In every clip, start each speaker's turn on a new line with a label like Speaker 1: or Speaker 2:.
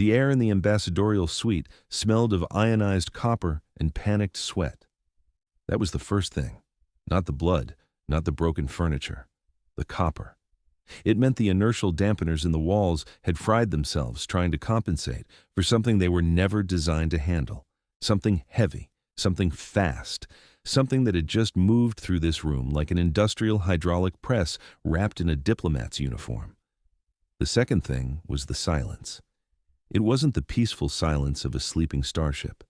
Speaker 1: The air in the ambassadorial suite smelled of ionized copper and panicked sweat. That was the first thing. Not the blood, not the broken furniture. The copper. It meant the inertial dampeners in the walls had fried themselves trying to compensate for something they were never designed to handle. Something heavy, something fast, something that had just moved through this room like an industrial hydraulic press wrapped in a diplomat's uniform. The second thing was the silence. It wasn't the peaceful silence of a sleeping starship.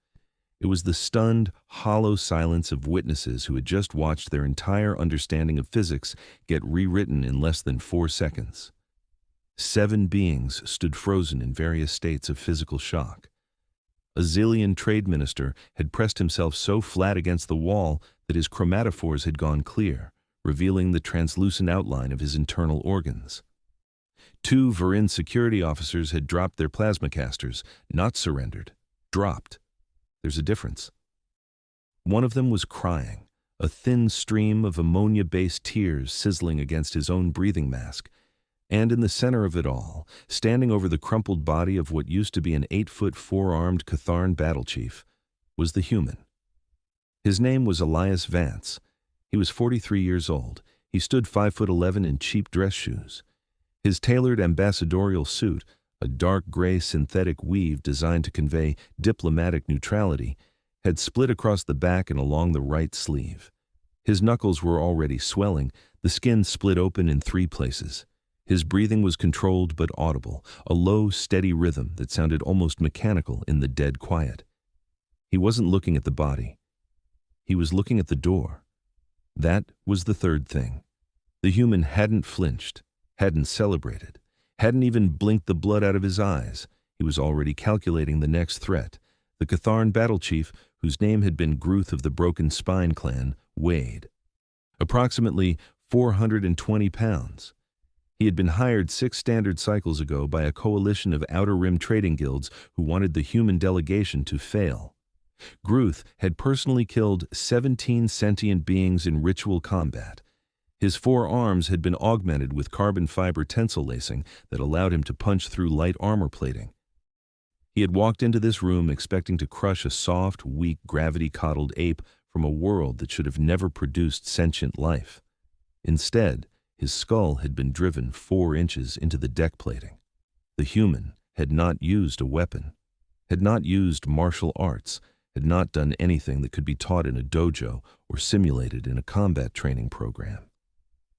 Speaker 1: It was the stunned, hollow silence of witnesses who had just watched their entire understanding of physics get rewritten in less than 4 seconds. 7 beings stood frozen in various states of physical shock. A Zillion trade minister had pressed himself so flat against the wall that his chromatophores had gone clear, revealing the translucent outline of his internal organs. 2 Varin security officers had dropped their plasma casters, not surrendered, dropped. There's a difference. One of them was crying, a thin stream of ammonia-based tears sizzling against his own breathing mask, and in the center of it all, standing over the crumpled body of what used to be an 8-foot 4-armed Catharn battle chief, was the human. His name was Elias Vance. He was 43 years old. He stood 5'11" in cheap dress shoes. His tailored ambassadorial suit, a dark gray synthetic weave designed to convey diplomatic neutrality, had split across the back and along the right sleeve. His knuckles were already swelling, the skin split open in 3 places. His breathing was controlled but audible, a low, steady rhythm that sounded almost mechanical in the dead quiet. He wasn't looking at the body. He was looking at the door. That was the third thing. The human hadn't flinched, hadn't celebrated, hadn't even blinked the blood out of his eyes. He was already calculating the next threat. The Catharn battle chief, whose name had been Gruth of the Broken Spine clan, weighed approximately 420 pounds. He had been hired 6 standard cycles ago by a coalition of Outer Rim trading guilds who wanted the human delegation to fail. Gruth had personally killed 17 sentient beings in ritual combat. His 4 arms had been augmented with carbon fiber tensile lacing that allowed him to punch through light armor plating. He had walked into this room expecting to crush a soft, weak, gravity-coddled ape from a world that should have never produced sentient life. Instead, his skull had been driven 4 inches into the deck plating. The human had not used a weapon, had not used martial arts, had not done anything that could be taught in a dojo or simulated in a combat training program.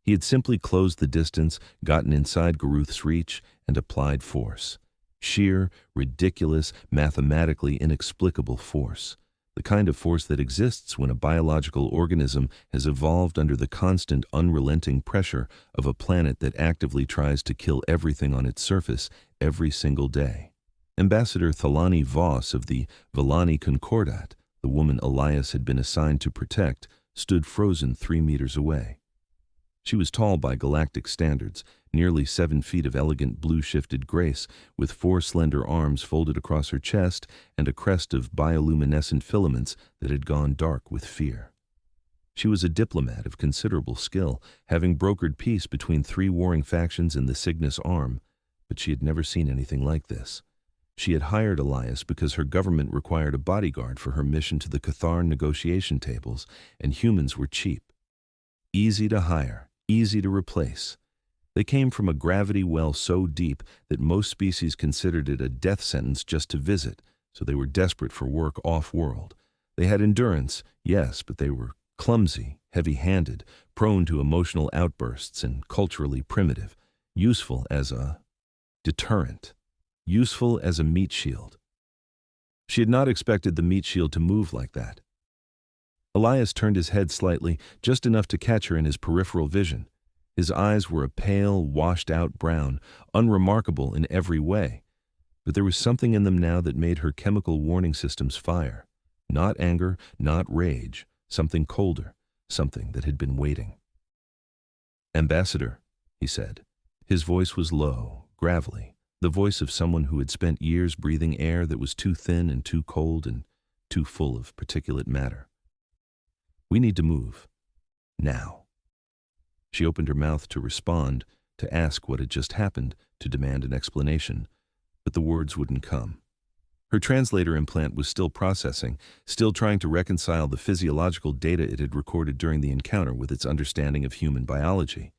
Speaker 1: He had simply closed the distance, gotten inside Garuth's reach, and applied force. Sheer, ridiculous, mathematically inexplicable force. The kind of force that exists when a biological organism has evolved under the constant, unrelenting pressure of a planet that actively tries to kill everything on its surface every single day. Ambassador Thalani Voss of the Villani Concordat, the woman Elias had been assigned to protect, stood frozen 3 meters away. She was tall by galactic standards, nearly 7 feet of elegant blue-shifted grace, with 4 slender arms folded across her chest and a crest of bioluminescent filaments that had gone dark with fear. She was a diplomat of considerable skill, having brokered peace between 3 warring factions in the Cygnus Arm, but she had never seen anything like this. She had hired Elias because her government required a bodyguard for her mission to the Catharn negotiation tables, and humans were cheap. Easy to hire, easy to replace. They came from a gravity well so deep that most species considered it a death sentence just to visit, so they were desperate for work off-world. They had endurance, yes, but they were clumsy, heavy-handed, prone to emotional outbursts, and culturally primitive, useful as a deterrent, useful as a meat shield. She had not expected the meat shield to move like that. Elias turned his head slightly, just enough to catch her in his peripheral vision. His eyes were a pale, washed-out brown, unremarkable in every way. But there was something in them now that made her chemical warning systems fire. Not anger, not rage, something colder, something that had been waiting. "Ambassador," he said. His voice was low, gravelly, the voice of someone who had spent years breathing air that was too thin and too cold and too full of particulate matter. "We need to move. Now." She opened her mouth to respond, to ask what had just happened, to demand an explanation. but the words wouldn't come. Her translator implant was still processing, still trying to reconcile the physiological data it had recorded during the encounter with its understanding of human biology.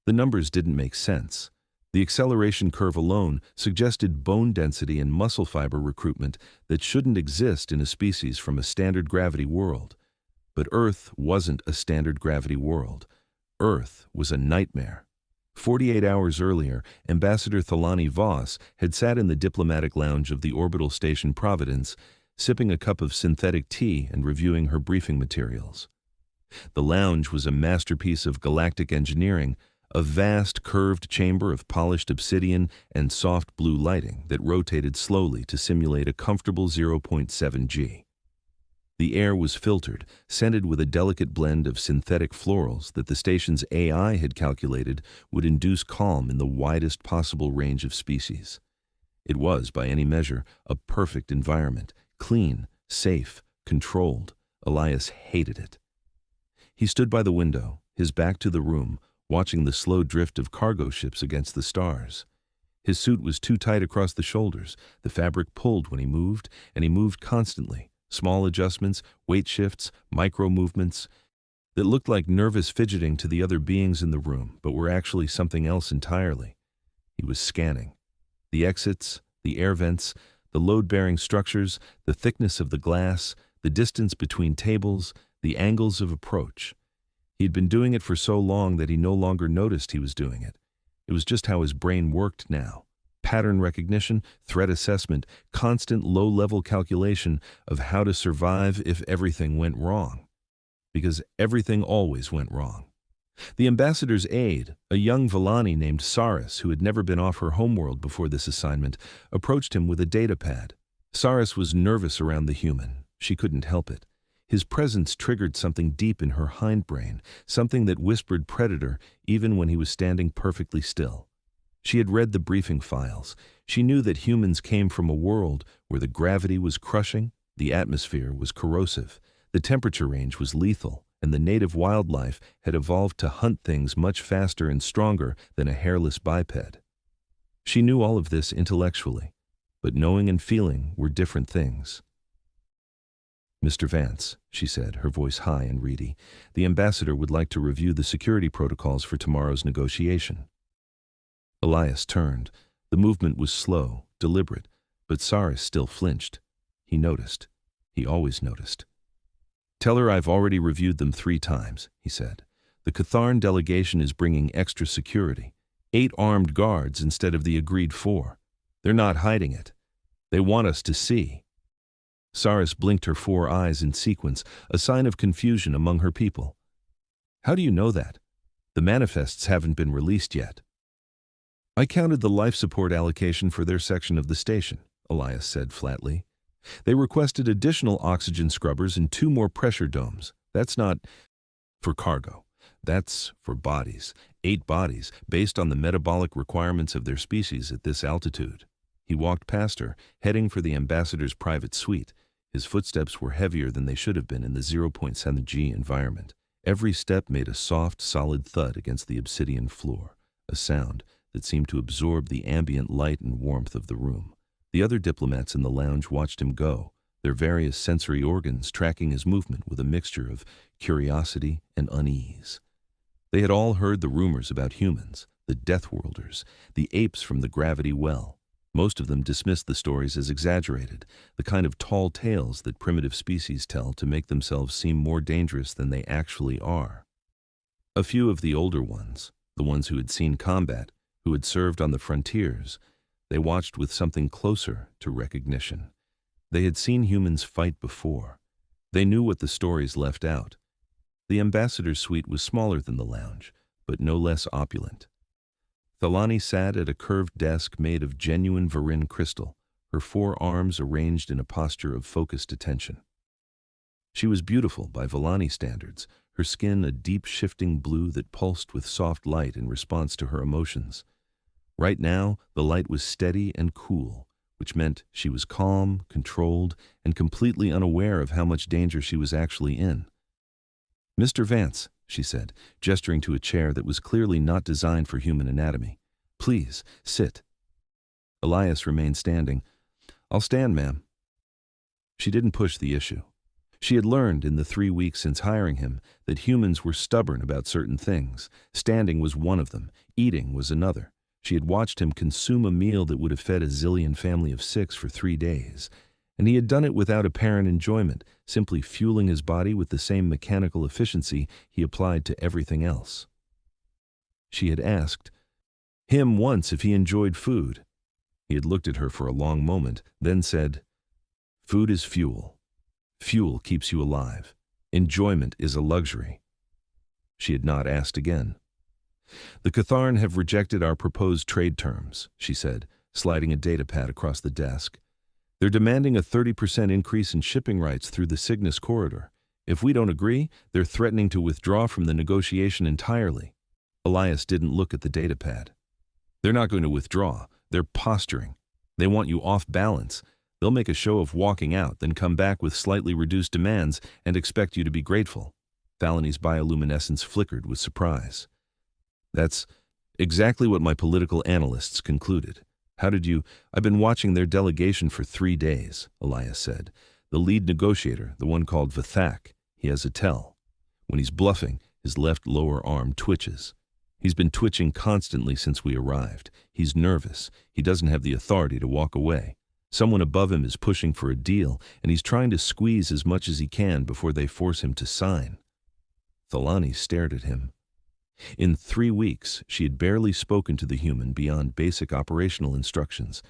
Speaker 1: The numbers didn't make sense. The acceleration curve alone suggested bone density and muscle fiber recruitment that shouldn't exist in a species from a standard gravity world. But Earth wasn't a standard gravity world. Earth was a nightmare. 48 hours earlier, Ambassador Thalani Voss had sat in the diplomatic lounge of the orbital station Providence, sipping a cup of synthetic tea and reviewing her briefing materials. The lounge was a masterpiece of galactic engineering, a vast curved chamber of polished obsidian and soft blue lighting that rotated slowly to simulate a comfortable 0.7 G. The air was filtered, scented with a delicate blend of synthetic florals that the station's AI had calculated would induce calm in the widest possible range of species. It was, by any measure, a perfect environment, clean, safe, controlled. Elias hated it. He stood by the window, his back to the room, watching the slow drift of cargo ships against the stars. His suit was too tight across the shoulders, the fabric pulled when he moved, and he moved constantly. Small adjustments, weight shifts, micro-movements that looked like nervous fidgeting to the other beings in the room, but were actually something else entirely. He was scanning. The exits, the air vents, the load-bearing structures, the thickness of the glass, the distance between tables, the angles of approach. He'd been doing it for so long that he no longer noticed he was doing it. It was just how his brain worked now. Pattern recognition, threat assessment, constant low-level calculation of how to survive if everything went wrong. Because everything always went wrong. The ambassador's aide, a young Vallani named Saris, who had never been off her homeworld before this assignment, approached him with a data pad. Saris was nervous around the human. She couldn't help it. His presence triggered something deep in her hindbrain, something that whispered predator even when he was standing perfectly still. She had read the briefing files. She knew that humans came from a world where the gravity was crushing, the atmosphere was corrosive, the temperature range was lethal, and the native wildlife had evolved to hunt things much faster and stronger than a hairless biped. She knew all of this intellectually, but knowing and feeling were different things. "Mr. Vance," she said, her voice high and reedy, "the ambassador would like to review the security protocols for tomorrow's negotiation." Elias turned. The movement was slow, deliberate, but Saris still flinched. He noticed. He always noticed. "Tell her I've already reviewed them 3 times, he said. "The Catharn delegation is bringing extra security. 8 armed guards instead of the agreed 4. They're not hiding it. They want us to see." Saris blinked her 4 eyes in sequence, a sign of confusion among her people. "How do you know that? The manifests haven't been released yet." "I counted the life support allocation for their section of the station," Elias said flatly. "They requested additional oxygen scrubbers and 2 more pressure domes. That's not for cargo. That's for bodies. 8 bodies, based on the metabolic requirements of their species at this altitude." He walked past her, heading for the ambassador's private suite. His footsteps were heavier than they should have been in the 0.7 G environment. Every step made a soft, solid thud against the obsidian floor, a sound that seemed to absorb the ambient light and warmth of the room. The other diplomats in the lounge watched him go, their various sensory organs tracking his movement with a mixture of curiosity and unease. They had all heard the rumors about humans, the deathworlders, the apes from the gravity well. Most of them dismissed the stories as exaggerated, the kind of tall tales that primitive species tell to make themselves seem more dangerous than they actually are. A few of the older ones, the ones who had seen combat, who had served on the frontiers, they watched with something closer to recognition. They had seen humans fight before. They knew what the stories left out. The ambassador's suite was smaller than the lounge, but no less opulent. Thalani sat at a curved desk made of genuine Varin crystal, her 4 arms arranged in a posture of focused attention. She was beautiful by Vallani standards, her skin a deep shifting blue that pulsed with soft light in response to her emotions. Right now, the light was steady and cool, which meant she was calm, controlled, and completely unaware of how much danger she was actually in. "Mr. Vance," she said, gesturing to a chair that was clearly not designed for human anatomy. "Please, sit." Elias remained standing. "I'll stand, ma'am." She didn't push the issue. She had learned in the 3 weeks since hiring him that humans were stubborn about certain things. Standing was one of them. Eating was another. She had watched him consume a meal that would have fed a zillion family of 6 for 3 days. And he had done it without apparent enjoyment, simply fueling his body with the same mechanical efficiency he applied to everything else. She had asked him once if he enjoyed food. He had looked at her for a long moment, then said, "Food is fuel. Fuel keeps you alive. Enjoyment is a luxury." She had not asked again. "The Catharn have rejected our proposed trade terms," she said, sliding a datapad across the desk. "They're demanding a 30% increase in shipping rights through the Cygnus corridor. If we don't agree, they're threatening to withdraw from the negotiation entirely." Elias didn't look at the datapad. "They're not going to withdraw. They're posturing. They want you off balance. They'll make a show of walking out, then come back with slightly reduced demands and expect you to be grateful." Thalani's bioluminescence flickered with surprise. "That's exactly what my political analysts concluded. How did you—" "I've been watching their delegation for 3 days, Elias said. "The lead negotiator, the one called Vithak, he has a tell. When he's bluffing, his left lower arm twitches. He's been twitching constantly since we arrived. He's nervous. He doesn't have the authority to walk away. Someone above him is pushing for a deal, and he's trying to squeeze as much as he can before they force him to sign." Thalani stared at him. In 3 weeks, she had barely spoken to the human beyond basic operational instructions.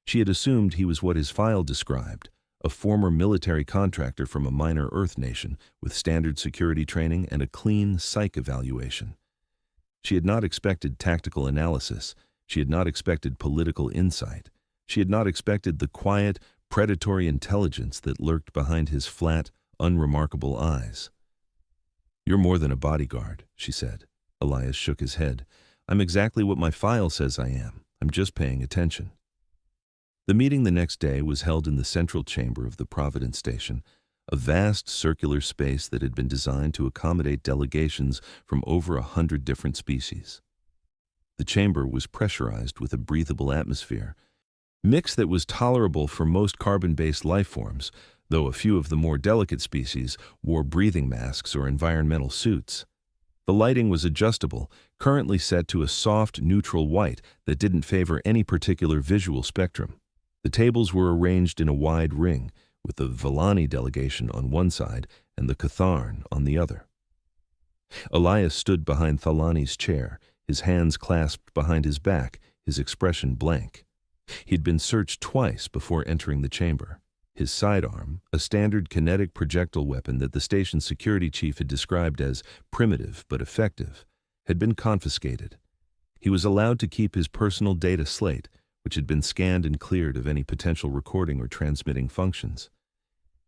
Speaker 1: She had assumed he was what his file described, a former military contractor from a minor Earth nation with standard security training and a clean psych evaluation. She had not expected tactical analysis. She had not expected political insight. She had not expected the quiet, predatory intelligence that lurked behind his flat, unremarkable eyes. "You're more than a bodyguard," she said. Elias shook his head. "I'm exactly what my file says I am. I'm just paying attention." The meeting the next day was held in the central chamber of the Providence Station, a vast circular space that had been designed to accommodate delegations from over 100 different species. The chamber was pressurized with a breathable atmosphere, mix that was tolerable for most carbon-based life forms, though a few of the more delicate species wore breathing masks or environmental suits. The lighting was adjustable, currently set to a soft, neutral white that didn't favor any particular visual spectrum. The tables were arranged in a wide ring, with the Thalani delegation on one side and the Catharn on the other. Elias stood behind Thalani's chair, his hands clasped behind his back, his expression blank. He'd been searched twice before entering the chamber. His sidearm, a standard kinetic projectile weapon that the station's security chief had described as primitive but effective, had been confiscated. He was allowed to keep his personal data slate, which had been scanned and cleared of any potential recording or transmitting functions.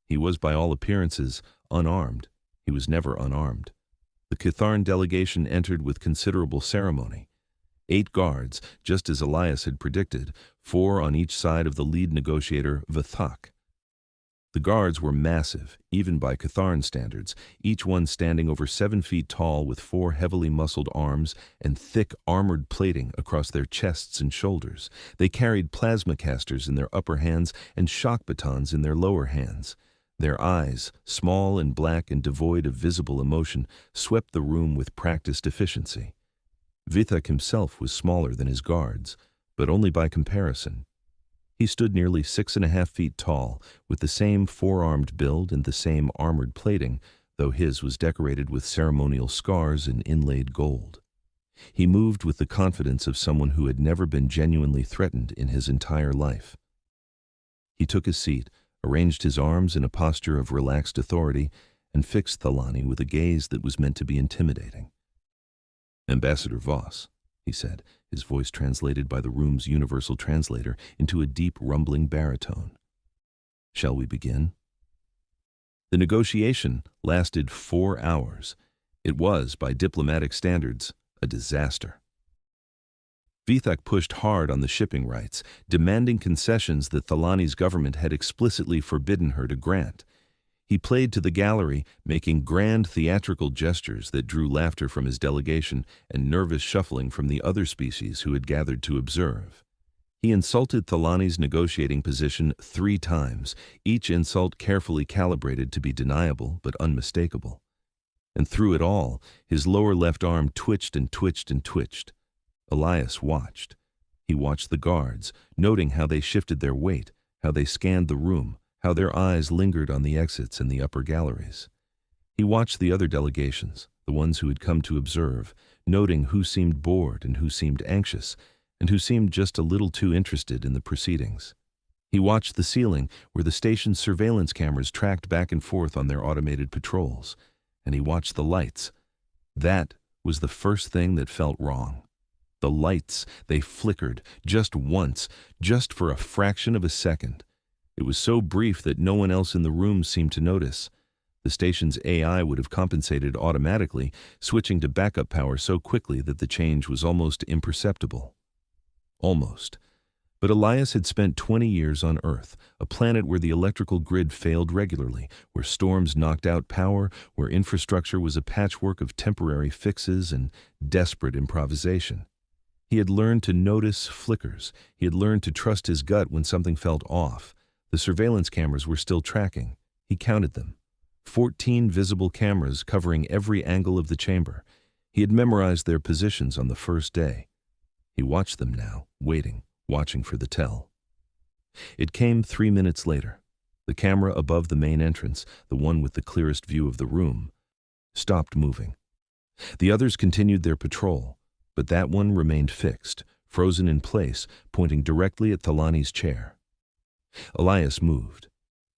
Speaker 1: He was, by all appearances, unarmed. He was never unarmed. The Catharn delegation entered with considerable ceremony. 8 guards, just as Elias had predicted, 4 on each side of the lead negotiator, Vithak. The guards were massive, even by Catharn standards, each one standing over 7 feet tall with 4 heavily muscled arms and thick armored plating across their chests and shoulders. They carried plasma casters in their upper hands and shock batons in their lower hands. Their eyes, small and black and devoid of visible emotion, swept the room with practiced efficiency. Vithak himself was smaller than his guards, but only by comparison. He stood nearly 6.5 feet tall, with the same 4-armed build and the same armored plating, though his was decorated with ceremonial scars and inlaid gold. He moved with the confidence of someone who had never been genuinely threatened in his entire life. He took his seat, arranged his arms in a posture of relaxed authority, and fixed Thalani with a gaze that was meant to be intimidating. "Ambassador Voss," he said, his voice translated by the room's universal translator into a deep, rumbling baritone. "Shall we begin?" The negotiation lasted 4 hours. It was, by diplomatic standards, a disaster. Vithak pushed hard on the shipping rights, demanding concessions that Thalani's government had explicitly forbidden her to grant. He played to the gallery, making grand theatrical gestures that drew laughter from his delegation and nervous shuffling from the other species who had gathered to observe. He insulted Thalani's negotiating position 3 times, each insult carefully calibrated to be deniable but unmistakable. And through it all, his lower left arm twitched and twitched and twitched. Elias watched. He watched the guards, noting how they shifted their weight, how they scanned the room, how their eyes lingered on the exits and the upper galleries. He watched the other delegations, the ones who had come to observe, noting who seemed bored and who seemed anxious, and who seemed just a little too interested in the proceedings. He watched the ceiling, where the station's surveillance cameras tracked back and forth on their automated patrols, and he watched the lights. That was the first thing that felt wrong. The lights, they flickered, just once, just for a fraction of a second. It was so brief that no one else in the room seemed to notice. The station's AI would have compensated automatically, switching to backup power so quickly that the change was almost imperceptible. Almost. But Elias had spent 20 years on Earth, a planet where the electrical grid failed regularly, where storms knocked out power, where infrastructure was a patchwork of temporary fixes and desperate improvisation. He had learned to notice flickers. He had learned to trust his gut when something felt off. The surveillance cameras were still tracking. He counted them. 14 visible cameras covering every angle of the chamber. He had memorized their positions on the first day. He watched them now, waiting, watching for the tell. It came 3 minutes later. The camera above the main entrance, the one with the clearest view of the room, stopped moving. The others continued their patrol, but that one remained fixed, frozen in place, pointing directly at Thalani's chair. Elias moved.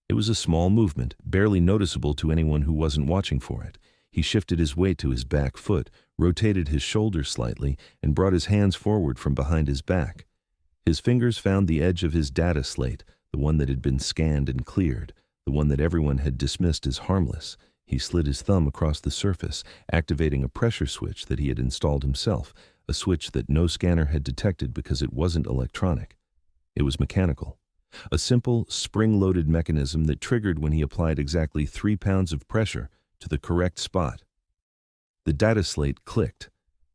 Speaker 1: It was a small movement, barely noticeable to anyone who wasn't watching for it. He shifted his weight to his back foot, rotated his shoulders slightly, and brought his hands forward from behind his back. His fingers found the edge of his data slate, the one that had been scanned and cleared, the one that everyone had dismissed as harmless. He slid his thumb across the surface, activating a pressure switch that he had installed himself, a switch that no scanner had detected because it wasn't electronic. It was mechanical. A simple, spring-loaded mechanism that triggered when he applied exactly 3 pounds of pressure to the correct spot. The data slate clicked.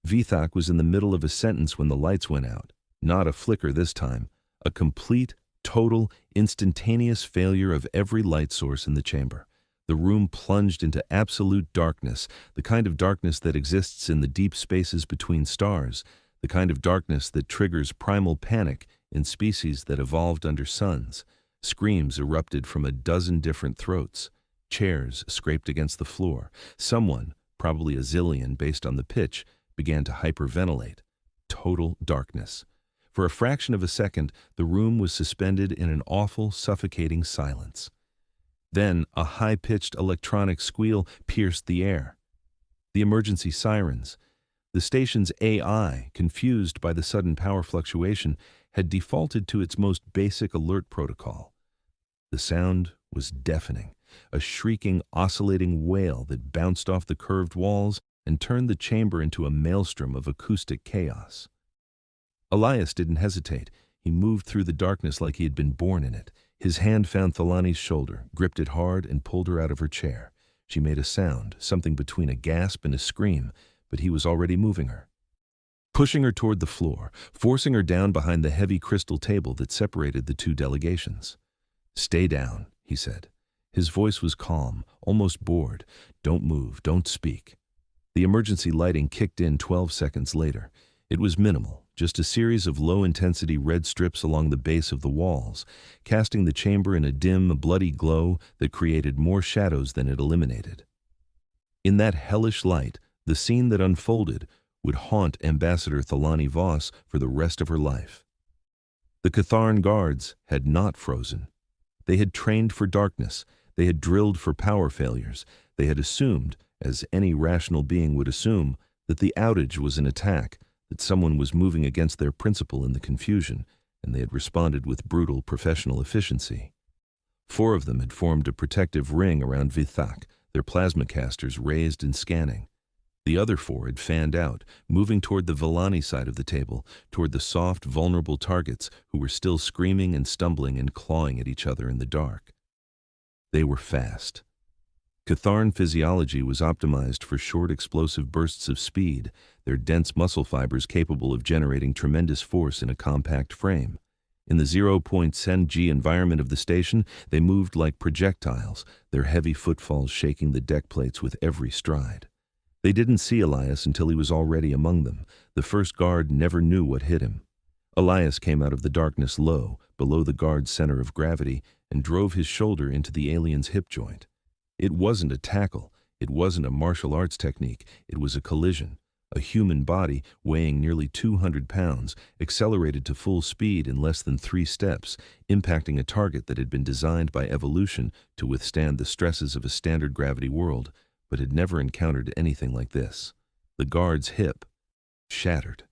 Speaker 1: Vithak was in the middle of a sentence when the lights went out. Not a flicker this time. A complete, total, instantaneous failure of every light source in the chamber. The room plunged into absolute darkness, the kind of darkness that exists in the deep spaces between stars, the kind of darkness that triggers primal panic in species that evolved under suns. Screams erupted from a dozen different throats. Chairs scraped against the floor. Someone, probably a zillion based on the pitch, began to hyperventilate. Total darkness. For a fraction of a second, the room was suspended in an awful, suffocating silence. Then a high-pitched electronic squeal pierced the air. The emergency sirens. The station's AI, confused by the sudden power fluctuation, had defaulted to its most basic alert protocol. The sound was deafening, a shrieking, oscillating wail that bounced off the curved walls and turned the chamber into a maelstrom of acoustic chaos. Elias didn't hesitate. He moved through the darkness like he had been born in it. His hand found Thalani's shoulder, gripped it hard, and pulled her out of her chair. She made a sound, something between a gasp and a scream, but he was already moving her. Pushing her toward the floor, forcing her down behind the heavy crystal table that separated the 2 delegations. "Stay down," he said. His voice was calm, almost bored. "Don't move, don't speak." The emergency lighting kicked in 12 seconds later. It was minimal, just a series of low-intensity red strips along the base of the walls, casting the chamber in a dim, bloody glow that created more shadows than it eliminated. In that hellish light, the scene that unfolded would haunt Ambassador Thalani Voss for the rest of her life. The Catharn guards had not frozen. They had trained for darkness. They had drilled for power failures. They had assumed, as any rational being would assume, that the outage was an attack, that someone was moving against their principle in the confusion, and they had responded with brutal professional efficiency. 4 of them had formed a protective ring around Vithak, their plasma casters raised and scanning. The other 4 had fanned out, moving toward the Villani side of the table, toward the soft, vulnerable targets who were still screaming and stumbling and clawing at each other in the dark. They were fast. Catharn physiology was optimized for short, explosive bursts of speed, their dense muscle fibers capable of generating tremendous force in a compact frame. In the 0.10G environment of the station, they moved like projectiles, their heavy footfalls shaking the deck plates with every stride. They didn't see Elias until he was already among them. The first guard never knew what hit him. Elias came out of the darkness low, below the guard's center of gravity, and drove his shoulder into the alien's hip joint. It wasn't a tackle. It wasn't a martial arts technique. It was a collision. A human body, weighing nearly 200 pounds, accelerated to full speed in less than 3 steps, impacting a target that had been designed by evolution to withstand the stresses of a standard gravity world, but had never encountered anything like this. The guard's hip shattered.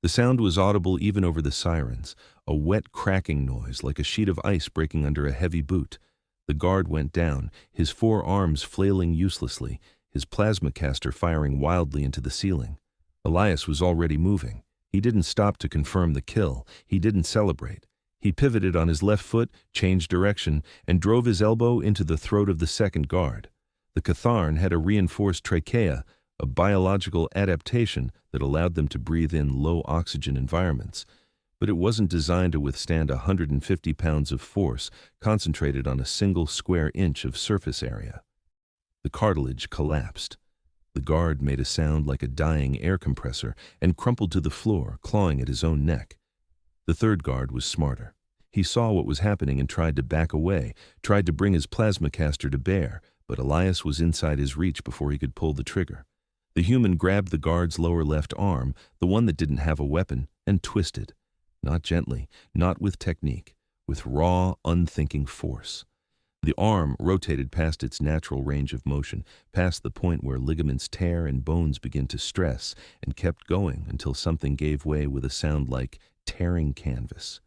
Speaker 1: The sound was audible even over the sirens, a wet cracking noise like a sheet of ice breaking under a heavy boot. The guard went down, his 4 arms flailing uselessly, his plasma caster firing wildly into the ceiling. Elias was already moving. He didn't stop to confirm the kill. He didn't celebrate. He pivoted on his left foot, changed direction, and drove his elbow into the throat of the second guard. The Catharn had a reinforced trachea, a biological adaptation that allowed them to breathe in low-oxygen environments. But it wasn't designed to withstand 150 pounds of force concentrated on a single square inch of surface area. The cartilage collapsed. The guard made a sound like a dying air compressor and crumpled to the floor, clawing at his own neck. The third guard was smarter. He saw what was happening and tried to back away, tried to bring his plasma caster to bear, but Elias was inside his reach before he could pull the trigger. The human grabbed the guard's lower left arm, the one that didn't have a weapon, and twisted. Not gently, not with technique, with raw, unthinking force. The arm rotated past its natural range of motion, past the point where ligaments tear and bones begin to stress, and kept going until something gave way with a sound like tearing canvas.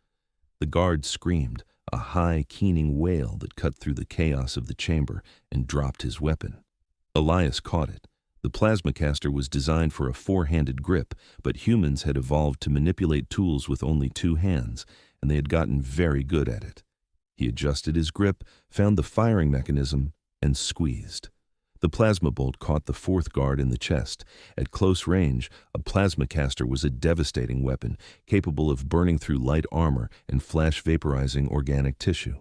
Speaker 1: The guard screamed, a high, keening wail that cut through the chaos of the chamber, and dropped his weapon. Elias caught it. The plasma caster was designed for a 4-handed grip, but humans had evolved to manipulate tools with only 2 hands, and they had gotten very good at it. He adjusted his grip, found the firing mechanism, and squeezed. The plasma bolt caught the 4th guard in the chest. At close range, a plasma caster was a devastating weapon, capable of burning through light armor and flash vaporizing organic tissue.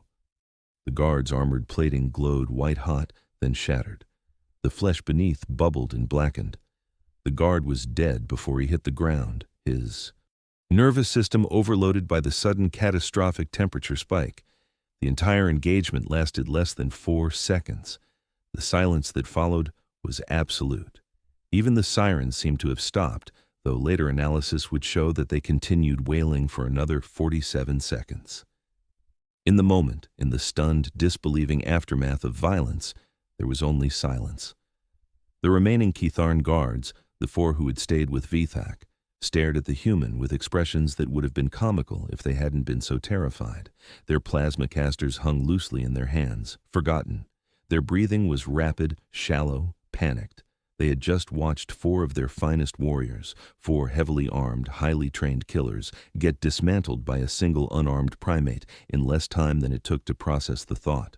Speaker 1: The guard's armored plating glowed white-hot, then shattered. The flesh beneath bubbled and blackened. The guard was dead before he hit the ground, his nervous system overloaded by the sudden catastrophic temperature spike. The entire engagement lasted less than 4 seconds. The silence that followed was absolute. Even the sirens seemed to have stopped, though later analysis would show that they continued wailing for another 47 seconds. In the moment, in the stunned, disbelieving aftermath of violence, there was only silence. The remaining Catharn guards, the 4 who had stayed with Vithak, stared at the human with expressions that would have been comical if they hadn't been so terrified. Their plasma casters hung loosely in their hands, forgotten. Their breathing was rapid, shallow, panicked. They had just watched 4 of their finest warriors, 4 heavily armed, highly trained killers, get dismantled by a single unarmed primate in less time than it took to process the thought.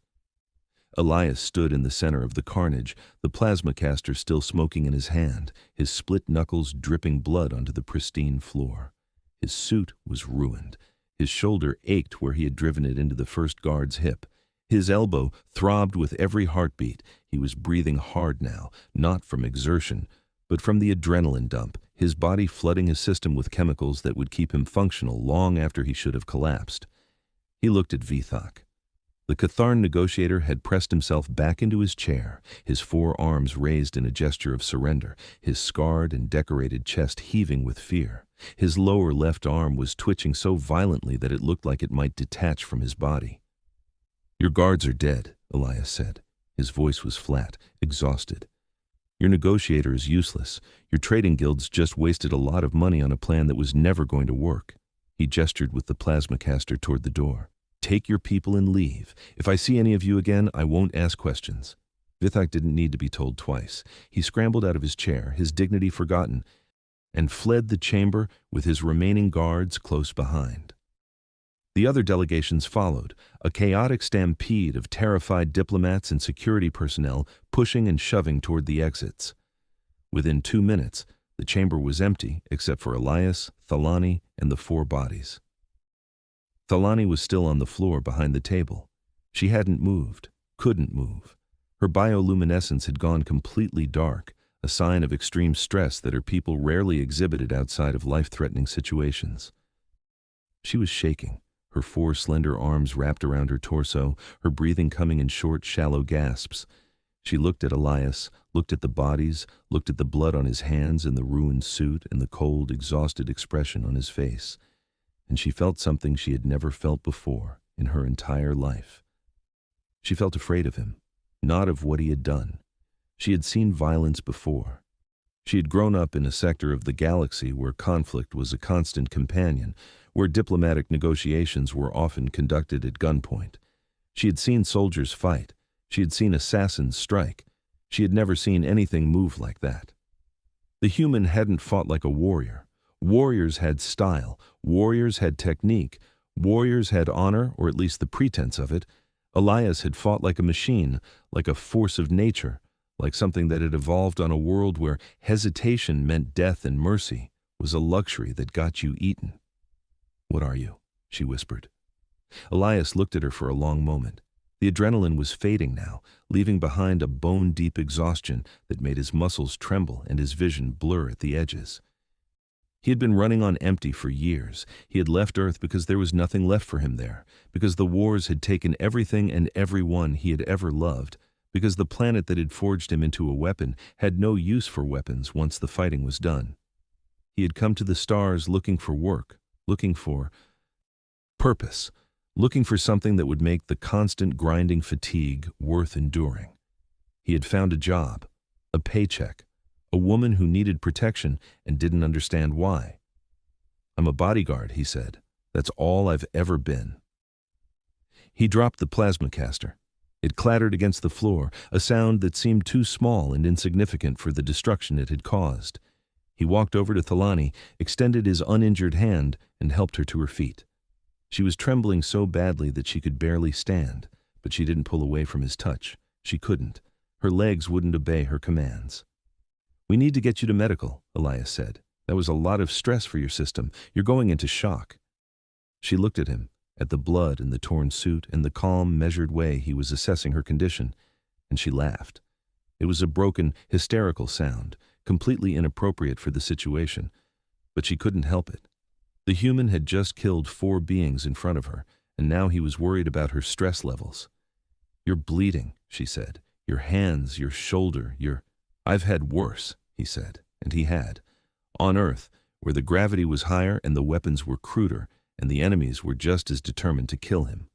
Speaker 1: Elias stood in the center of the carnage, the plasma caster still smoking in his hand, his split knuckles dripping blood onto the pristine floor. His suit was ruined. His shoulder ached where he had driven it into the first guard's hip. His elbow throbbed with every heartbeat. He was breathing hard now, not from exertion, but from the adrenaline dump, his body flooding his system with chemicals that would keep him functional long after he should have collapsed. He looked at Vithak. The Catharn negotiator had pressed himself back into his chair, his 4 arms raised in a gesture of surrender, his scarred and decorated chest heaving with fear. His lower left arm was twitching so violently that it looked like it might detach from his body. "Your guards are dead," Elias said. His voice was flat, exhausted. "Your negotiator is useless. Your trading guilds just wasted a lot of money on a plan that was never going to work." He gestured with the plasma caster toward the door. "Take your people and leave. If I see any of you again, I won't ask questions." Vithak didn't need to be told twice. He scrambled out of his chair, his dignity forgotten, and fled the chamber with his remaining guards close behind. The other delegations followed, a chaotic stampede of terrified diplomats and security personnel pushing and shoving toward the exits. Within 2 minutes, the chamber was empty except for Elias, Thalani, and the 4 bodies. Thalani was still on the floor behind the table. She hadn't moved, couldn't move. Her bioluminescence had gone completely dark, a sign of extreme stress that her people rarely exhibited outside of life-threatening situations. She was shaking, her 4 slender arms wrapped around her torso, her breathing coming in short, shallow gasps. She looked at Elias, looked at the bodies, looked at the blood on his hands and the ruined suit and the cold, exhausted expression on his face. And she felt something she had never felt before in her entire life. She felt afraid of him, not of what he had done. She had seen violence before. She had grown up in a sector of the galaxy where conflict was a constant companion, where diplomatic negotiations were often conducted at gunpoint. She had seen soldiers fight. She had seen assassins strike. She had never seen anything move like that. The human hadn't fought like a warrior. Warriors had style. Warriors had technique. Warriors had honor, or at least the pretense of it. Elias had fought like a machine, like a force of nature, like something that had evolved on a world where hesitation meant death and mercy was a luxury that got you eaten. "What are you?" she whispered. Elias looked at her for a long moment. The adrenaline was fading now, leaving behind a bone-deep exhaustion that made his muscles tremble and his vision blur at the edges. He had been running on empty for years. He had left Earth because there was nothing left for him there, because the wars had taken everything and everyone he had ever loved, because the planet that had forged him into a weapon had no use for weapons once the fighting was done. He had come to the stars looking for work, looking for purpose, looking for something that would make the constant grinding fatigue worth enduring. He had found a job, a paycheck, a woman who needed protection and didn't understand why. "I'm a bodyguard," he said. "That's all I've ever been." He dropped the plasma caster. It clattered against the floor, a sound that seemed too small and insignificant for the destruction it had caused. He walked over to Thalani, extended his uninjured hand, and helped her to her feet. She was trembling so badly that she could barely stand, but she didn't pull away from his touch. She couldn't. Her legs wouldn't obey her commands. "We need to get you to medical," Elias said. "That was a lot of stress for your system. You're going into shock." She looked at him, at the blood and the torn suit and the calm, measured way he was assessing her condition, and she laughed. It was a broken, hysterical sound, completely inappropriate for the situation, but she couldn't help it. The human had just killed 4 beings in front of her, and now he was worried about her stress levels. "You're bleeding," she said. "Your hands, your shoulder, your—" "I've had worse," he said, and he had. On Earth, where the gravity was higher and the weapons were cruder, and the enemies were just as determined to kill him.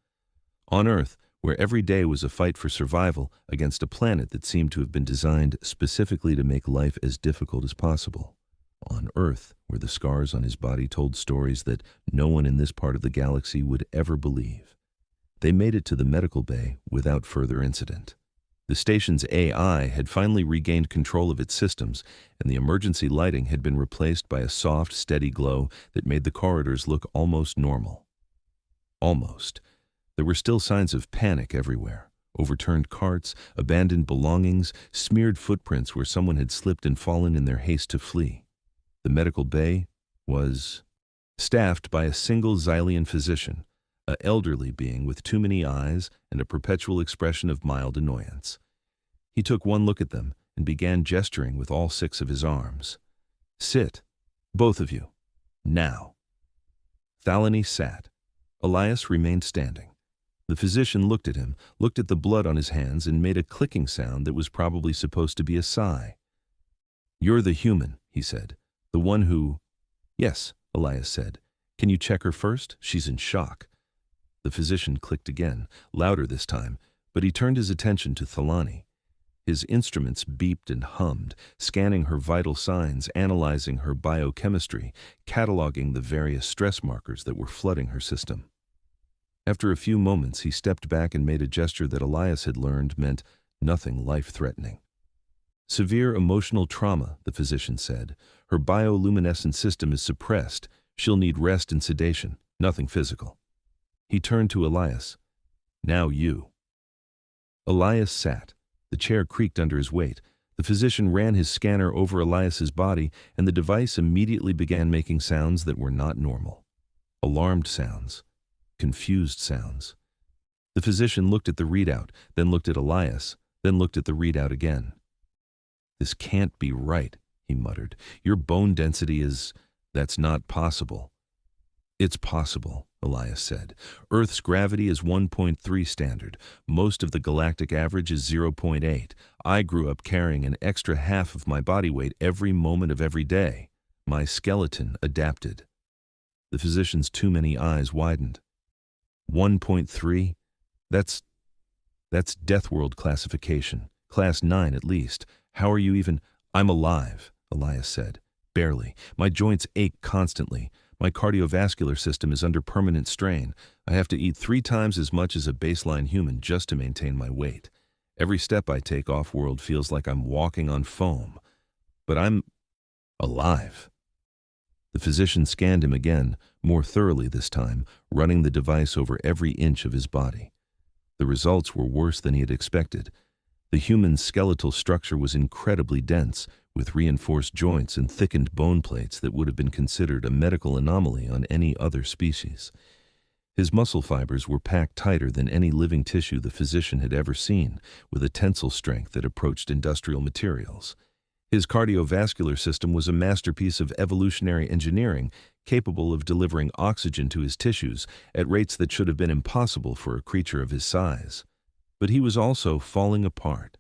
Speaker 1: On Earth, where every day was a fight for survival against a planet that seemed to have been designed specifically to make life as difficult as possible. On Earth, where the scars on his body told stories that no one in this part of the galaxy would ever believe. They made it to the medical bay without further incident. The station's AI had finally regained control of its systems, and the emergency lighting had been replaced by a soft, steady glow that made the corridors look almost normal. Almost. There were still signs of panic everywhere. Overturned carts, abandoned belongings, smeared footprints where someone had slipped and fallen in their haste to flee. The medical bay was staffed by a single Xylian physician, an elderly being with too many eyes and a perpetual expression of mild annoyance. He took one look at them and began gesturing with all 6 of his arms. "Sit, both of you, now." Thalani sat. Elias remained standing. The physician looked at him, looked at the blood on his hands, and made a clicking sound that was probably supposed to be a sigh. "You're the human," he said. "The one who—" "Yes," Elias said. "Can you check her first? She's in shock." The physician clicked again, louder this time, but he turned his attention to Thalani. His instruments beeped and hummed, scanning her vital signs, analyzing her biochemistry, cataloging the various stress markers that were flooding her system. After a few moments, he stepped back and made a gesture that Elias had learned meant nothing life-threatening. "Severe emotional trauma," the physician said. "Her bioluminescent system is suppressed. She'll need rest and sedation, nothing physical." He turned to Elias. "Now you." Elias sat. The chair creaked under his weight. The physician ran his scanner over Elias's body, and the device immediately began making sounds that were not normal. Alarmed sounds. confused sounds. The physician looked at the readout, then looked at Elias, then looked at the readout again. "This can't be right," he muttered. "Your bone density is... that's not possible." "It's possible," Elias said. "Earth's gravity is 1.3 standard. Most of the galactic average is 0.8. I grew up carrying an extra half of my body weight every moment of every day. My skeleton adapted." The physician's too many eyes widened. 1.3? That's deathworld classification. Class 9 at least. How are you even... "I'm alive," Elias said. "Barely. My joints ache constantly. My cardiovascular system is under permanent strain. I have to eat 3 times as much as a baseline human just to maintain my weight. Every step I take off-world feels like I'm walking on foam. But I'm... alive." The physician scanned him again, more thoroughly this time, running the device over every inch of his body. The results were worse than he had expected. The human skeletal structure was incredibly dense, with reinforced joints and thickened bone plates that would have been considered a medical anomaly on any other species. His muscle fibers were packed tighter than any living tissue the physician had ever seen, with a tensile strength that approached industrial materials. His cardiovascular system was a masterpiece of evolutionary engineering, capable of delivering oxygen to his tissues at rates that should have been impossible for a creature of his size. But he was also falling apart.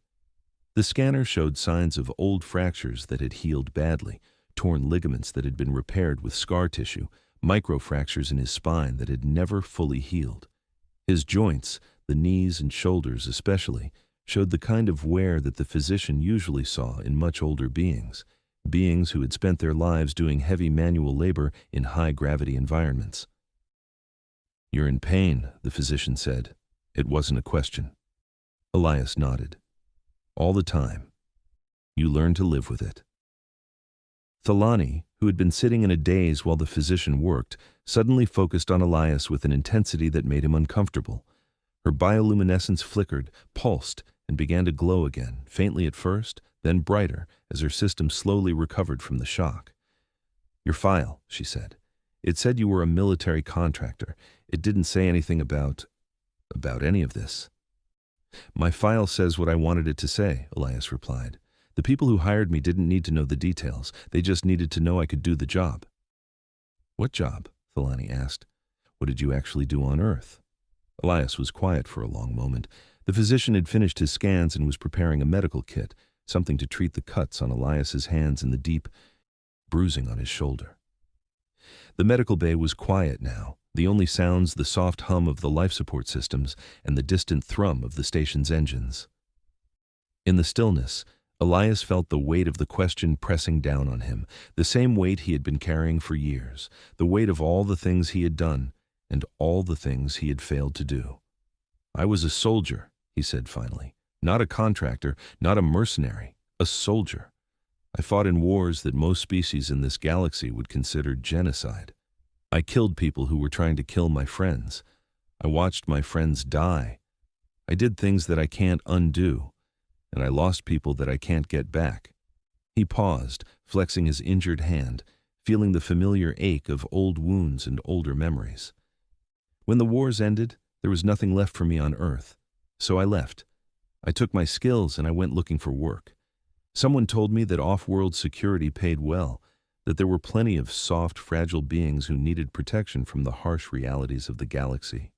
Speaker 1: The scanner showed signs of old fractures that had healed badly, torn ligaments that had been repaired with scar tissue, microfractures in his spine that had never fully healed. His joints, the knees and shoulders especially, showed the kind of wear that the physician usually saw in much older beings who had spent their lives doing heavy manual labor in high-gravity environments. "You're in pain," the physician said. It wasn't a question. Elias nodded. "All the time. You learn to live with it." Thalani, who had been sitting in a daze while the physician worked, suddenly focused on Elias with an intensity that made him uncomfortable. Her bioluminescence flickered, pulsed, and began to glow again, faintly at first, then brighter, as her system slowly recovered from the shock. "Your file," she said. "It said you were a military contractor. It didn't say anything about any of this." "My file says what I wanted it to say," Elias replied. "The people who hired me didn't need to know the details. They just needed to know I could do the job." "What job?" Thalani asked. "What did you actually do on Earth?" Elias was quiet for a long moment. The physician had finished his scans and was preparing a medical kit, something to treat the cuts on Elias's hands and the deep bruising on his shoulder. The medical bay was quiet now, the only sounds the soft hum of the life support systems and the distant thrum of the station's engines. In the stillness, Elias felt the weight of the question pressing down on him, the same weight he had been carrying for years, the weight of all the things he had done and all the things he had failed to do. "I was a soldier," he said finally. "Not a contractor, not a mercenary, a soldier. I fought in wars that most species in this galaxy would consider genocide. I killed people who were trying to kill my friends. I watched my friends die. I did things that I can't undo, and I lost people that I can't get back." He paused, flexing his injured hand, feeling the familiar ache of old wounds and older memories. "When the wars ended, there was nothing left for me on Earth, so I left. I took my skills and I went looking for work. Someone told me that off-world security paid well, that there were plenty of soft, fragile beings who needed protection from the harsh realities of the galaxy.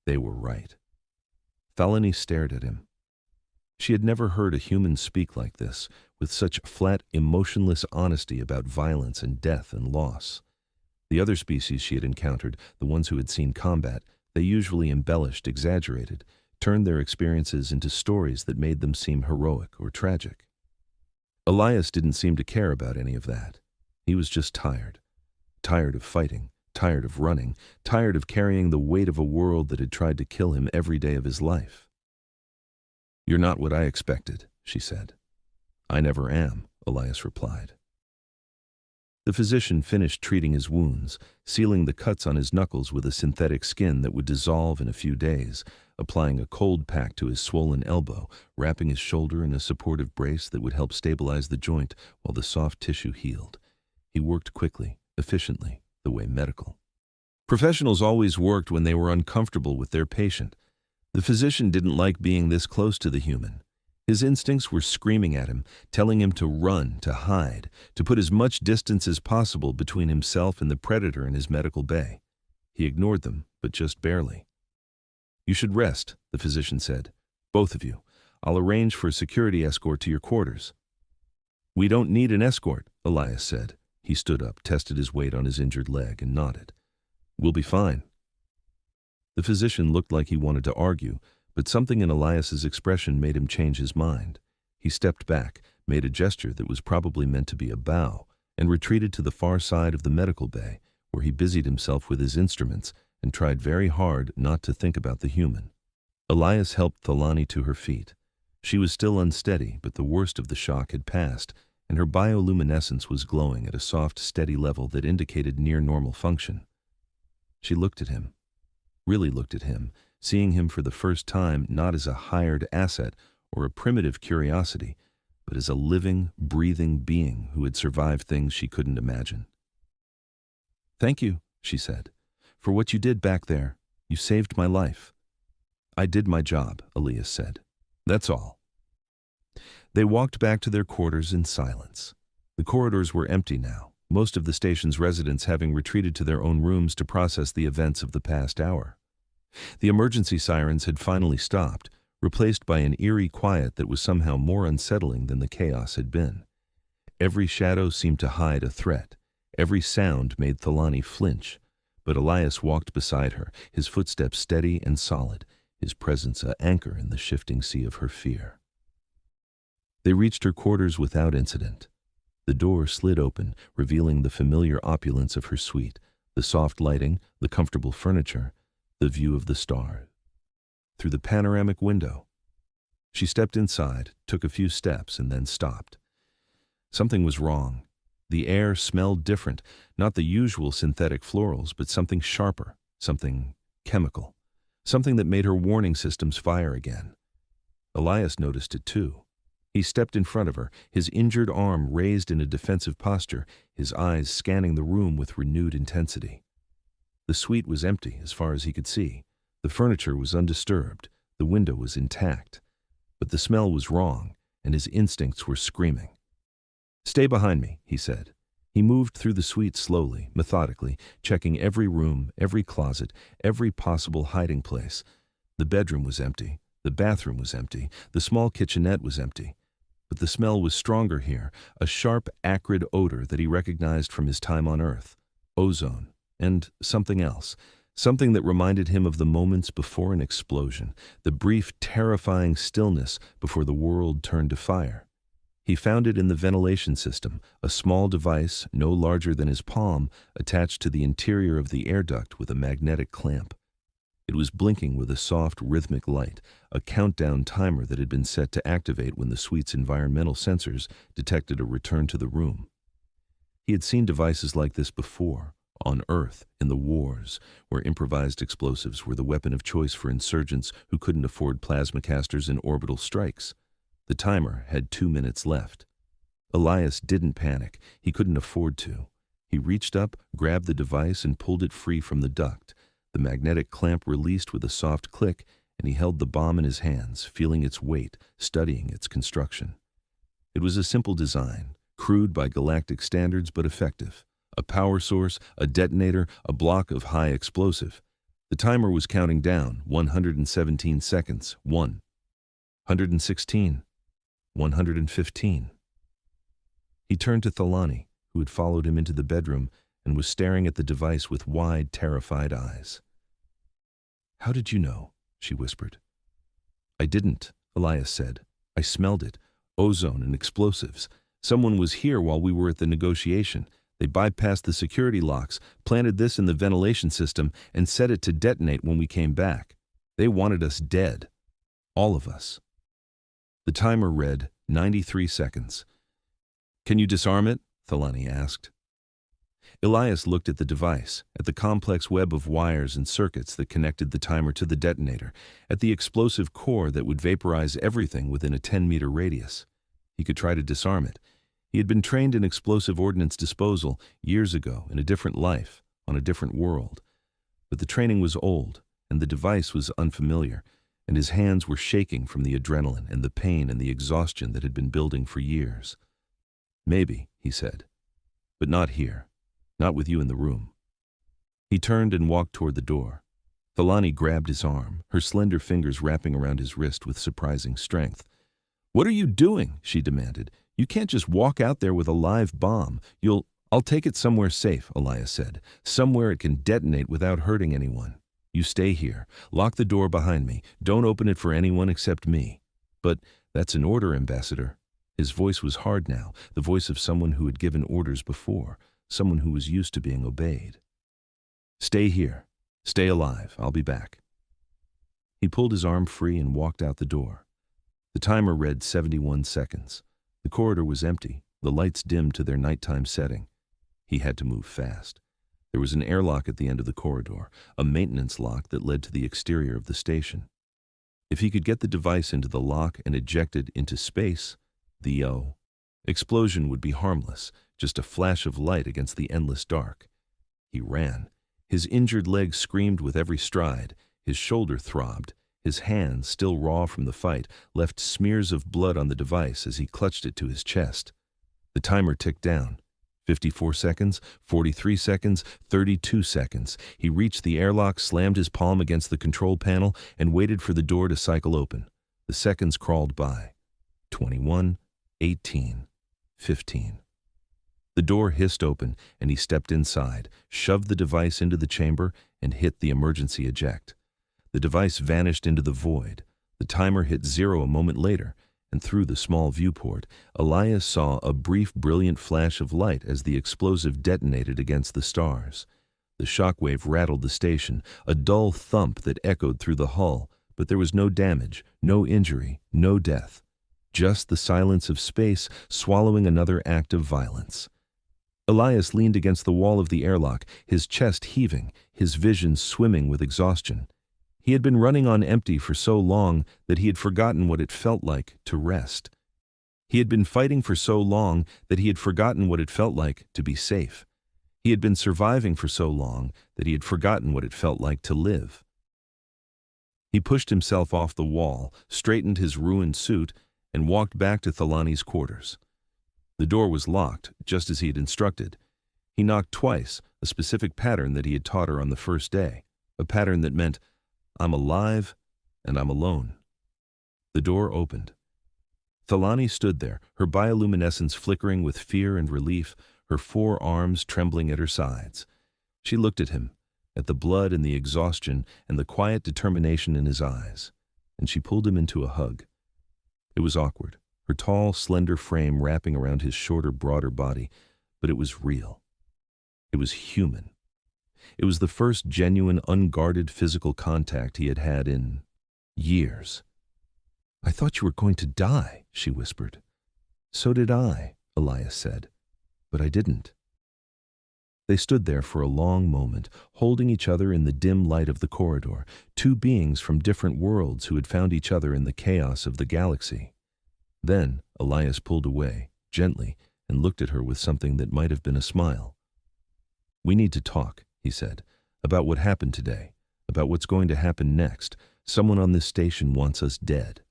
Speaker 1: They were right." Thalani stared at him. She had never heard a human speak like this, with such flat, emotionless honesty about violence and death and loss. The other species she had encountered, the ones who had seen combat, they usually embellished, exaggerated, turned their experiences into stories that made them seem heroic or tragic. Elias didn't seem to care about any of that. He was just tired. Tired of fighting, tired of running, tired of carrying the weight of a world that had tried to kill him every day of his life. "You're not what I expected," she said. "I never am," Elias replied. The physician finished treating his wounds, sealing the cuts on his knuckles with a synthetic skin that would dissolve in a few days, applying a cold pack to his swollen elbow, wrapping his shoulder in a supportive brace that would help stabilize the joint while the soft tissue healed. He worked quickly, efficiently, the way medical. Professionals always worked when they were uncomfortable with their patient. The physician didn't like being this close to the human. His instincts were screaming at him, telling him to run, to hide, to put as much distance as possible between himself and the predator in his medical bay. He ignored them, but just barely. "You should rest," the physician said. "Both of you. I'll arrange for a security escort to your quarters." "We don't need an escort," Elias said. He stood up, tested his weight on his injured leg, and nodded. "We'll be fine." The physician looked like he wanted to argue, but something in Elias's expression made him change his mind. He stepped back, made a gesture that was probably meant to be a bow, and retreated to the far side of the medical bay, where he busied himself with his instruments and tried very hard not to think about the human. Elias helped Thalani to her feet. She was still unsteady, but the worst of the shock had passed, and her bioluminescence was glowing at a soft, steady level that indicated near-normal function. She looked at him, really looked at him, seeing him for the first time not as a hired asset or a primitive curiosity, but as a living, breathing being who had survived things she couldn't imagine. "Thank you," she said, "for what you did back there. You saved my life." "I did my job," Elias said. "That's all." They walked back to their quarters in silence. The corridors were empty now, most of the station's residents having retreated to their own rooms to process the events of the past hour. The emergency sirens had finally stopped, replaced by an eerie quiet that was somehow more unsettling than the chaos had been. Every shadow seemed to hide a threat. Every sound made Thalani flinch, but Elias walked beside her, his footsteps steady and solid, his presence an anchor in the shifting sea of her fear. They reached her quarters without incident. The door slid open, revealing the familiar opulence of her suite, the soft lighting, the comfortable furniture, the view of the stars. Through the panoramic window. She stepped inside, took a few steps, and then stopped. Something was wrong. The air smelled different, not the usual synthetic florals, but something sharper, something chemical, something that made her warning systems fire again. Elias noticed it too. He stepped in front of her, his injured arm raised in a defensive posture, his eyes scanning the room with renewed intensity. The suite was empty as far as he could see. The furniture was undisturbed, the window was intact. But the smell was wrong, and his instincts were screaming. "Stay behind me," he said. He moved through the suite slowly, methodically, checking every room, every closet, every possible hiding place. The bedroom was empty, the bathroom was empty, the small kitchenette was empty. But the smell was stronger here, a sharp, acrid odor that he recognized from his time on Earth. Ozone, and something else, something that reminded him of the moments before an explosion, the brief, terrifying stillness before the world turned to fire. He found it in the ventilation system, a small device no larger than his palm, attached to the interior of the air duct with a magnetic clamp. It was blinking with a soft, rhythmic light, a countdown timer that had been set to activate when the suite's environmental sensors detected a return to the room. He had seen devices like this before, on Earth, in the wars, where improvised explosives were the weapon of choice for insurgents who couldn't afford plasma casters and orbital strikes. The timer had 2 minutes left. Elias didn't panic. He couldn't afford to. He reached up, grabbed the device, and pulled it free from the duct. The magnetic clamp released with a soft click, and he held the bomb in his hands, feeling its weight, studying its construction. It was a simple design, crude by galactic standards but effective. A power source, a detonator, a block of high explosive. The timer was counting down, 117 seconds, 116, 115. He turned to Thalani, who had followed him into the bedroom and was staring at the device with wide, terrified eyes. "How did you know?" she whispered. "I didn't," Elias said. "I smelled it. Ozone and explosives. Someone was here while we were at the negotiation. They bypassed the security locks, planted this in the ventilation system, and set it to detonate when we came back. They wanted us dead. All of us." The timer read 93 seconds. "Can you disarm it?" Thalani asked. Elias looked at the device, at the complex web of wires and circuits that connected the timer to the detonator, at the explosive core that would vaporize everything within a 10-meter radius. He could try to disarm it. He had been trained in explosive ordnance disposal years ago in a different life, on a different world. But the training was old, and the device was unfamiliar, and his hands were shaking from the adrenaline and the pain and the exhaustion that had been building for years. "Maybe," he said, "but not here. Not with you in the room." He turned and walked toward the door. Thalani grabbed his arm, her slender fingers wrapping around his wrist with surprising strength. "What are you doing?" she demanded. "You can't just walk out there with a live bomb. I'll take it somewhere safe," Elias said. "Somewhere it can detonate without hurting anyone. You stay here. Lock the door behind me. Don't open it for anyone except me." "But that's an order, Ambassador." His voice was hard now, the voice of someone who had given orders before, someone who was used to being obeyed. "Stay here. Stay alive. I'll be back." He pulled his arm free and walked out the door. The timer read 71 seconds. The corridor was empty, the lights dimmed to their nighttime setting. He had to move fast. There was an airlock at the end of the corridor, a maintenance lock that led to the exterior of the station. If he could get the device into the lock and eject it into space, the explosion would be harmless, just a flash of light against the endless dark. He ran. His injured leg screamed with every stride. His shoulder throbbed. His hand, still raw from the fight, left smears of blood on the device as he clutched it to his chest. The timer ticked down. 54 seconds, 43 seconds, 32 seconds. He reached the airlock, slammed his palm against the control panel, and waited for the door to cycle open. The seconds crawled by. 21, 18, 15. The door hissed open, and he stepped inside, shoved the device into the chamber, and hit the emergency eject. The device vanished into the void. The timer hit 0 a moment later, and through the small viewport, Elias saw a brief, brilliant flash of light as the explosive detonated against the stars. The shockwave rattled the station, a dull thump that echoed through the hull, but there was no damage, no injury, no death. Just the silence of space swallowing another act of violence. Elias leaned against the wall of the airlock, his chest heaving, his vision swimming with exhaustion. He had been running on empty for so long that he had forgotten what it felt like to rest. He had been fighting for so long that he had forgotten what it felt like to be safe. He had been surviving for so long that he had forgotten what it felt like to live. He pushed himself off the wall, straightened his ruined suit, and walked back to Thalani's quarters. The door was locked, just as he had instructed. He knocked twice, a specific pattern that he had taught her on the first day, a pattern that meant, "I'm alive, and I'm alone." The door opened. Thalani stood there, her bioluminescence flickering with fear and relief, her 4 arms trembling at her sides. She looked at him, at the blood and the exhaustion and the quiet determination in his eyes, and she pulled him into a hug. It was awkward, her tall, slender frame wrapping around his shorter, broader body, but it was real. It was human. It was the first genuine, unguarded physical contact he had had in years. "I thought you were going to die," she whispered. "So did I," Elias said, "but I didn't." They stood there for a long moment, holding each other in the dim light of the corridor, 2 beings from different worlds who had found each other in the chaos of the galaxy. Then Elias pulled away, gently, and looked at her with something that might have been a smile. "We need to talk," he said, "about what happened today, about what's going to happen next. Someone on this station wants us dead.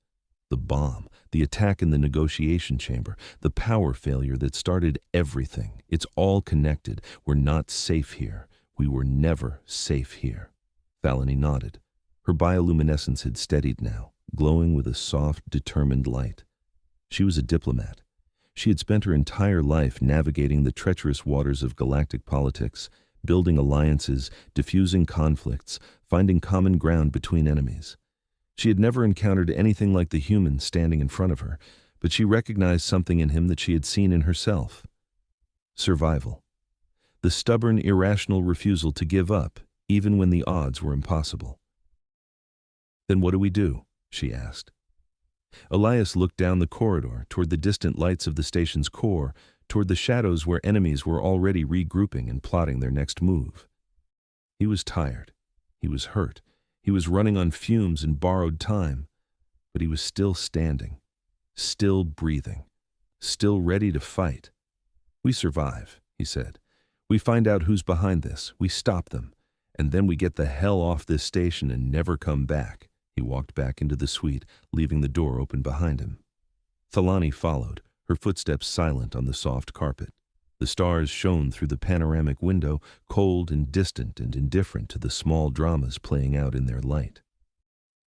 Speaker 1: The bomb, the attack in the negotiation chamber, the power failure that started everything. It's all connected. We're not safe here. We were never safe here." Thalani nodded. Her bioluminescence had steadied now, glowing with a soft, determined light. She was a diplomat. She had spent her entire life navigating the treacherous waters of galactic politics, building alliances, diffusing conflicts, finding common ground between enemies. She had never encountered anything like the human standing in front of her, but she recognized something in him that she had seen in herself. Survival. The stubborn, irrational refusal to give up, even when the odds were impossible. "Then what do we do?" she asked. Elias looked down the corridor, toward the distant lights of the station's core, toward the shadows where enemies were already regrouping and plotting their next move. He was tired. He was hurt. He was running on fumes and borrowed time. But he was still standing, still breathing, still ready to fight. "We survive," he said. "We find out who's behind this. We stop them. And then we get the hell off this station and never come back. He walked back into the suite, leaving the door open behind him. Thalani followed, her footsteps silent on the soft carpet. The stars shone through the panoramic window, cold and distant and indifferent to the small dramas playing out in their light.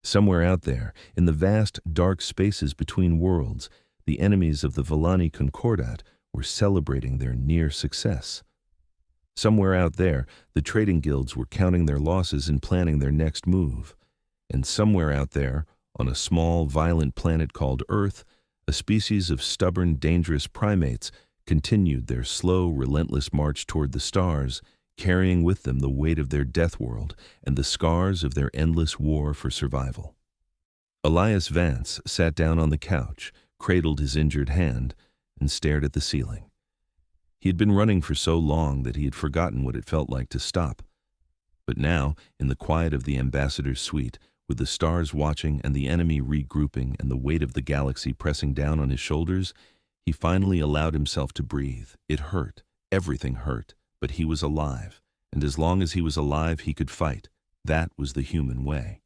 Speaker 1: Somewhere out there, in the vast, dark spaces between worlds, the enemies of the Vallani Concordat were celebrating their near success. Somewhere out there, the trading guilds were counting their losses and planning their next move. And somewhere out there, on a small, violent planet called Earth, a species of stubborn, dangerous primates continued their slow, relentless march toward the stars, carrying with them the weight of their death world and the scars of their endless war for survival. Elias Vance sat down on the couch, cradled his injured hand, and stared at the ceiling. He had been running for so long that he had forgotten what it felt like to stop. But now, in the quiet of the ambassador's suite, with the stars watching and the enemy regrouping and the weight of the galaxy pressing down on his shoulders, he finally allowed himself to breathe. It hurt. Everything hurt. But he was alive. And as long as he was alive, he could fight. That was the human way.